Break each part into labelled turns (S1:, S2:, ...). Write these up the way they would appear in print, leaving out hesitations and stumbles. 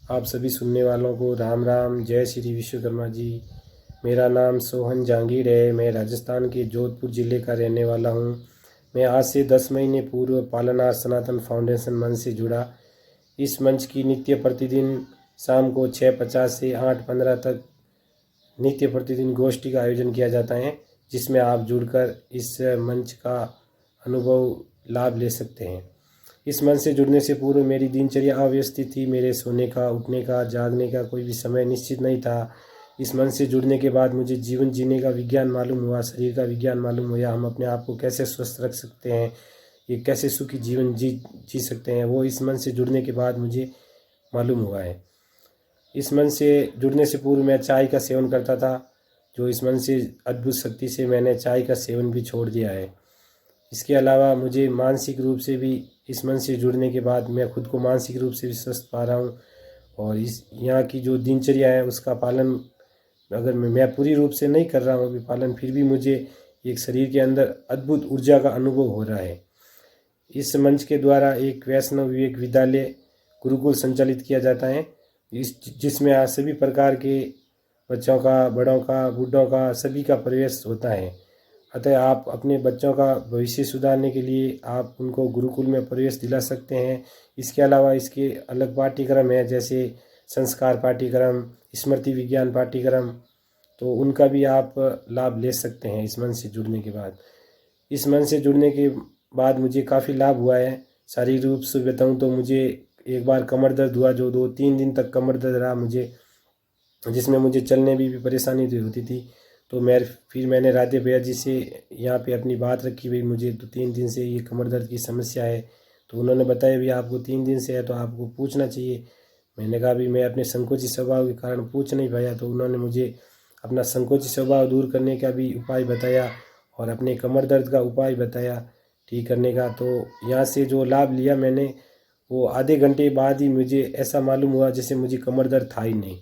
S1: आप सभी सुनने वालों को राम राम, जय श्री विश्वकर्मा जी। मेरा नाम सोहन जहांगीर है। मैं राजस्थान के जोधपुर ज़िले का रहने वाला हूँ। मैं आज से 10 महीने पूर्व पालनहार सनातन फाउंडेशन मंच से जुड़ा। इस मंच की नित्य प्रतिदिन शाम को 6:50 से 8:15 तक नित्य प्रतिदिन गोष्ठी का आयोजन किया जाता है, जिसमें आप जुड़कर इस मंच का अनुभव लाभ ले सकते हैं। इस मंच से जुड़ने से पूर्व मेरी दिनचर्या अव्यवस्थित थी। मेरे सोने का, उठने का, जागने का कोई भी समय निश्चित नहीं था। इस मंच से जुड़ने के बाद मुझे जीवन जीने का विज्ञान मालूम हुआ, शरीर का विज्ञान मालूम हुआ। हम अपने आप को कैसे स्वस्थ रख सकते हैं, ये कैसे सुखी जीवन जी सकते हैं, वो इस मंच से जुड़ने के बाद मुझे मालूम हुआ है। इस मंच से जुड़ने से पूर्व मैं चाय का सेवन करता था, जो इस मंच से अद्भुत शक्ति से मैंने चाय का सेवन भी छोड़ दिया है। इसके अलावा मुझे मानसिक रूप से भी इस मंच से जुड़ने के बाद मैं खुद को मानसिक रूप से भी स्वस्थ पा रहा हूँ। और इस यहाँ की जो दिनचर्या है उसका पालन अगर मैं पूरी रूप से नहीं कर रहा हूँ अभी पालन, फिर भी मुझे एक शरीर के अंदर अद्भुत ऊर्जा का अनुभव हो रहा है। इस मंच के द्वारा एक वैष्णव विवेक विद्यालय गुरुकुल संचालित किया जाता है, जिसमें आज सभी प्रकार के बच्चों का, बड़ों का, बूढ़ों का, सभी का प्रवेश होता है। अतः आप अपने बच्चों का भविष्य सुधारने के लिए आप उनको गुरुकुल में प्रवेश दिला सकते हैं। इसके अलावा इसके अलग पाठ्यक्रम है, जैसे संस्कार पाठ्यक्रम, स्मृति विज्ञान पाठ्यक्रम, तो उनका भी आप लाभ ले सकते हैं इस मंच से जुड़ने के बाद। इस मंच से जुड़ने के बाद मुझे काफ़ी लाभ हुआ है। शारीरिक रूप से बताऊँ तो मुझे एक बार कमर दर्द हुआ, जो 2-3 दिन तक कमर दर्द रहा मुझे, जिसमें मुझे चलने में भी परेशानी होती थी। तो फिर मैंने राधे भैया जी से यहाँ पे अपनी बात रखी, भाई मुझे तो 3 दिन से ये कमर दर्द की समस्या है। तो उन्होंने बताया भी आपको 3 दिन से है तो आपको पूछना चाहिए। मैंने कहा भी मैं अपने संकोची स्वभाव के कारण पूछ नहीं पाया। तो उन्होंने मुझे अपना संकोची स्वभाव दूर करने का भी उपाय बताया और अपने कमर दर्द का उपाय बताया ठीक करने का। तो यहाँ से जो लाभ लिया मैंने, वो आधे घंटे बाद ही मुझे ऐसा मालूम हुआ जैसे मुझे कमर दर्द था ही नहीं।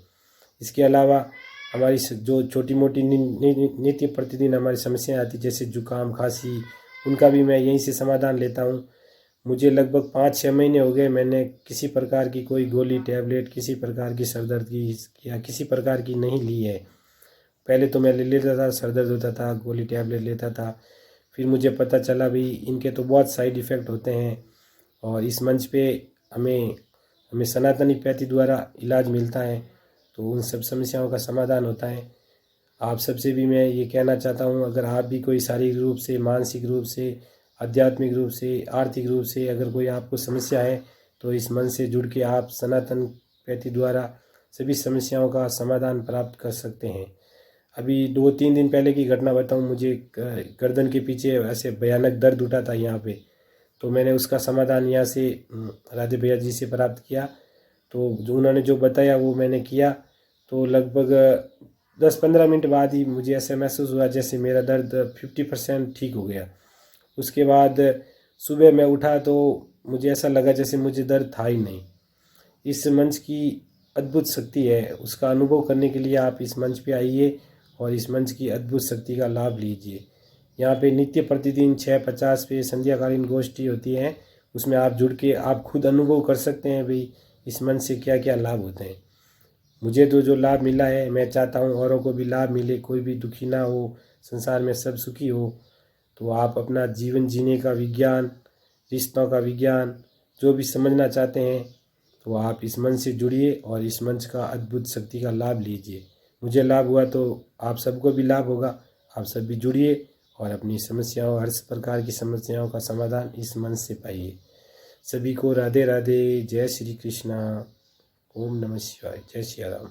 S1: इसके अलावा हमारी जो छोटी मोटी नित्य प्रतिदिन हमारी समस्याएं आती, जैसे जुकाम, खांसी, उनका भी मैं यहीं से समाधान लेता हूँ। मुझे लगभग 5-6 महीने हो गए, मैंने किसी प्रकार की कोई गोली, टैबलेट, किसी प्रकार की सर दर्द की या किसी प्रकार की नहीं ली है। पहले तो मैं ले लेता था, सर दर्द होता था, गोली टैबलेट लेता था। फिर मुझे पता चला भी इनके तो बहुत साइड इफ़ेक्ट होते हैं और इस मंच पे हमें हमें सनातनी पैथी द्वारा इलाज मिलता है, तो उन सब समस्याओं का समाधान होता है। आप सबसे भी मैं ये कहना चाहता हूँ, अगर आप भी कोई शारीरिक रूप से, मानसिक रूप से, आध्यात्मिक रूप से, आर्थिक रूप से अगर कोई आपको समस्या है, तो इस मन से जुड़ के आप सनातन पैथी द्वारा सभी समस्याओं का समाधान प्राप्त कर सकते हैं। अभी 2-3 दिन पहले की घटना बताऊँ, मुझे गर्दन के पीछे ऐसे भयानक दर्द उठा था यहाँ पे, तो मैंने उसका समाधान यहाँ से राधे भैया जी से प्राप्त किया। तो जो उन्होंने जो बताया वो मैंने किया, तो लगभग 10-15 मिनट बाद ही मुझे ऐसे महसूस हुआ जैसे मेरा दर्द 50% ठीक हो गया। उसके बाद सुबह मैं उठा तो मुझे ऐसा लगा जैसे मुझे दर्द था ही नहीं। इस मंच की अद्भुत शक्ति है, उसका अनुभव करने के लिए आप इस मंच पे आइए और इस मंच की अद्भुत शक्ति का लाभ लीजिए। यहाँ पे नित्य प्रतिदिन 6:50 पे संध्याकालीन गोष्ठी होती है, उसमें आप जुड़ के आप खुद अनुभव कर सकते हैं भाई इस मंच से क्या क्या लाभ होते हैं। मुझे तो जो लाभ मिला है, मैं चाहता हूँ औरों को भी लाभ मिले, कोई भी दुखी ना हो, संसार में सब सुखी हो। तो आप अपना जीवन जीने का विज्ञान, रिश्तों का विज्ञान जो भी समझना चाहते हैं, तो आप इस मंच से जुड़िए और इस मंच का अद्भुत शक्ति का लाभ लीजिए। मुझे लाभ हुआ तो आप सबको भी लाभ होगा। आप सब भी जुड़िए और अपनी समस्याओं, हर प्रकार की समस्याओं का समाधान इस मंच से पाइए। सभी को राधे राधे, जय श्री कृष्णा, ओम नमः शिवाय, जय श्री राम।